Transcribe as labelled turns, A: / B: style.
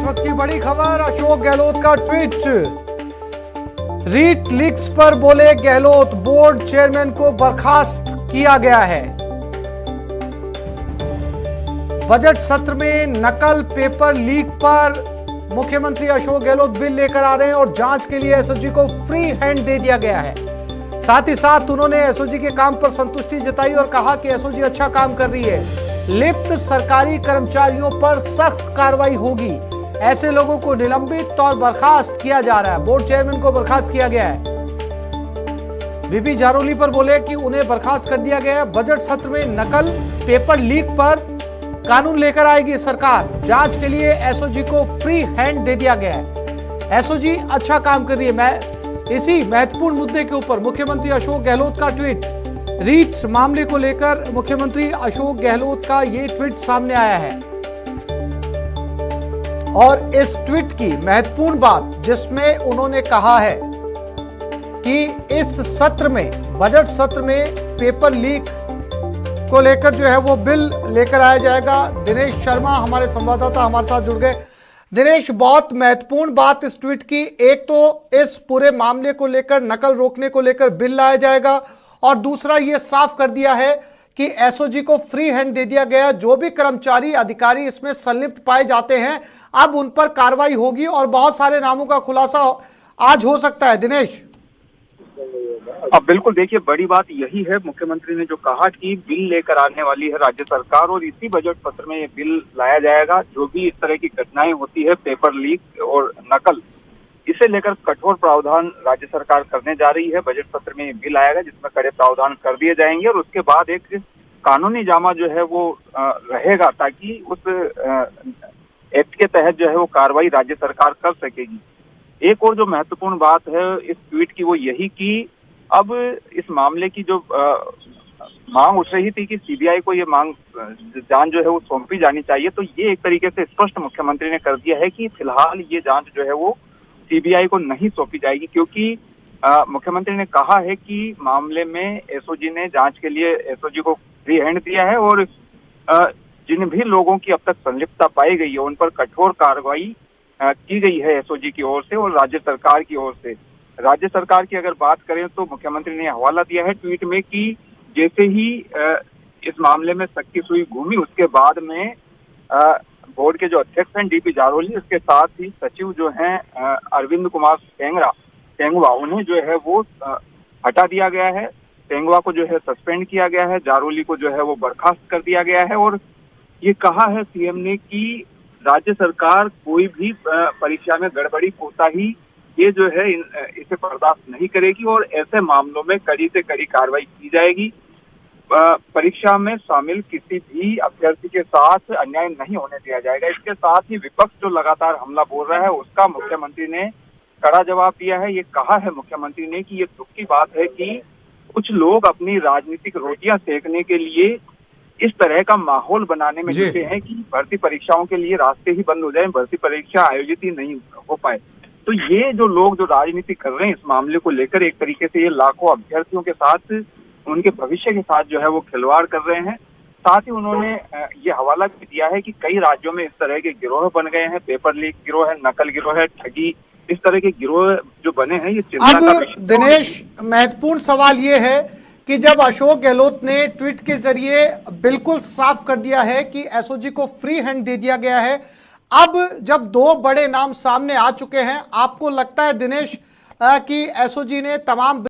A: वक्त की बड़ी खबर, अशोक गहलोत का ट्वीट। रीट लीक्स पर बोले गहलोत, बोर्ड चेयरमैन को बर्खास्त किया गया है। बजट सत्र में नकल पेपर लीक पर मुख्यमंत्री अशोक गहलोत बिल लेकर आ रहे हैं और जांच के लिए एसओजी को फ्री हैंड दे दिया गया है। साथ ही साथ उन्होंने एसओजी के काम पर संतुष्टि जताई और कहा कि एसओजी अच्छा काम कर रही है। लिप्त सरकारी कर्मचारियों पर सख्त कार्रवाई होगी। ऐसे लोगों को निलंबित और बर्खास्त किया जा रहा है। बोर्ड चेयरमैन को बर्खास्त किया गया है। बीपी जारोली पर बोले कि उन्हें बर्खास्त कर दिया गया है। बजट सत्र में नकल पेपर लीक पर कानून लेकर आएगी सरकार। जांच के लिए एसओजी को फ्री हैंड दे दिया गया है। एसओजी अच्छा काम कर रही है। मैं इसी महत्वपूर्ण मुद्दे के ऊपर मुख्यमंत्री अशोक गहलोत का ट्वीट, रीट्स मामले को लेकर मुख्यमंत्री अशोक गहलोत का ये ट्वीट सामने आया है। और इस ट्वीट की महत्वपूर्ण बात जिसमें उन्होंने कहा है कि इस सत्र में, बजट सत्र में पेपर लीक को लेकर जो है वो बिल लेकर आया जाएगा। दिनेश शर्मा हमारे संवाददाता हमारे साथ जुड़ गए। दिनेश, बहुत महत्वपूर्ण बात इस ट्वीट की, एक तो इस पूरे मामले को लेकर, नकल रोकने को लेकर बिल लाया जाएगा और दूसरा ये साफ कर दिया है कि एसओजी को फ्री हैंड दे दिया गया। जो भी कर्मचारी अधिकारी इसमें संलिप्त पाए जाते हैं अब उन पर कार्रवाई होगी और बहुत सारे नामों का खुलासा आज हो सकता है। दिनेश,
B: अब बिल्कुल देखिए, बड़ी बात यही है, मुख्यमंत्री ने जो कहा कि बिल लेकर आने वाली है राज्य सरकार और इसी बजट सत्र में ये बिल लाया जाएगा। जो भी इस तरह की घटनाएं होती है, पेपर लीक और नकल, इसे लेकर कठोर प्रावधान राज्य सरकार करने जा रही है। बजट सत्र में ये बिल आएगा जिसमें कड़े प्रावधान कर दिए जाएंगे और उसके बाद एक कानूनी जामा जो है वो रहेगा ताकि उस एक्ट के तहत जो है वो कार्रवाई राज्य सरकार कर सकेगी। एक और जो महत्वपूर्ण बात है इस ट्वीट की वो यही कि अब इस मामले की जो मांग उठ रही थी कि सीबीआई को ये जांच जो है वो सौंपी जानी चाहिए, तो ये एक तरीके से स्पष्ट मुख्यमंत्री ने कर दिया है कि फिलहाल ये जांच जो है वो सीबीआई को नहीं सौंपी जाएगी, क्योंकि मुख्यमंत्री ने कहा है कि मामले में एसओजी ने जांच के लिए एसओजी को फ्री हैंड दिया है और जिन भी लोगों की अब तक संलिप्तता पाई गई है उन पर कठोर कार्रवाई की गई है एसओजी की ओर से और राज्य सरकार की ओर से। राज्य सरकार की अगर बात करें तो मुख्यमंत्री ने हवाला दिया है ट्वीट में कि जैसे ही इस मामले में सख्ती सुई घूमी उसके बाद में बोर्ड के जो अध्यक्ष हैं डीपी जारोली, उसके साथ ही सचिव जो हैं अरविंद कुमार सेंगवा, उन्हें जो है वो हटा दिया गया है। सेंगवा को जो है सस्पेंड किया गया है, जारोली को जो है वो बर्खास्त कर दिया गया है और ये कहा है सीएम ने कि राज्य सरकार कोई भी परीक्षा में गड़बड़ी कोताही ये जो है इसे बर्दाश्त नहीं करेगी और ऐसे मामलों में कड़ी से कड़ी कार्रवाई की जाएगी। परीक्षा में शामिल किसी भी अभ्यर्थी के साथ अन्याय नहीं होने दिया जाएगा। इसके साथ ही विपक्ष जो लगातार हमला बोल रहा है उसका मुख्यमंत्री ने कड़ा जवाब दिया है। ये कहा है मुख्यमंत्री ने कि ये दुख की बात है कि कुछ लोग अपनी राजनीतिक रोटियां सेकने के लिए इस तरह का माहौल बनाने में जुटे हैं कि भर्ती परीक्षाओं के लिए रास्ते ही बंद हो जाए, भर्ती परीक्षा आयोजित ही नहीं हो पाए। तो ये जो लोग जो राजनीति कर रहे हैं इस मामले को लेकर, एक तरीके से ये लाखों अभ्यर्थियों के साथ, उनके भविष्य के साथ जो है वो खिलवाड़ कर रहे हैं। साथ ही उन्होंने ये हवाला भी दिया है कि कई राज्यों में इस तरह के गिरोह बन गए हैं, पेपर लीक गिरोह है, नकल गिरोह है, ठगी, इस तरह के गिरोह जो बने हैं ये चिंता का विषय।
A: दिनेश, महत्वपूर्ण सवाल ये है कि जब अशोक गहलोत ने ट्वीट के जरिए बिल्कुल साफ कर दिया है कि एसओजी को फ्री हैंड दे दिया गया है, अब जब दो बड़े नाम सामने आ चुके हैं, आपको लगता है दिनेश कि एसओजी ने तमाम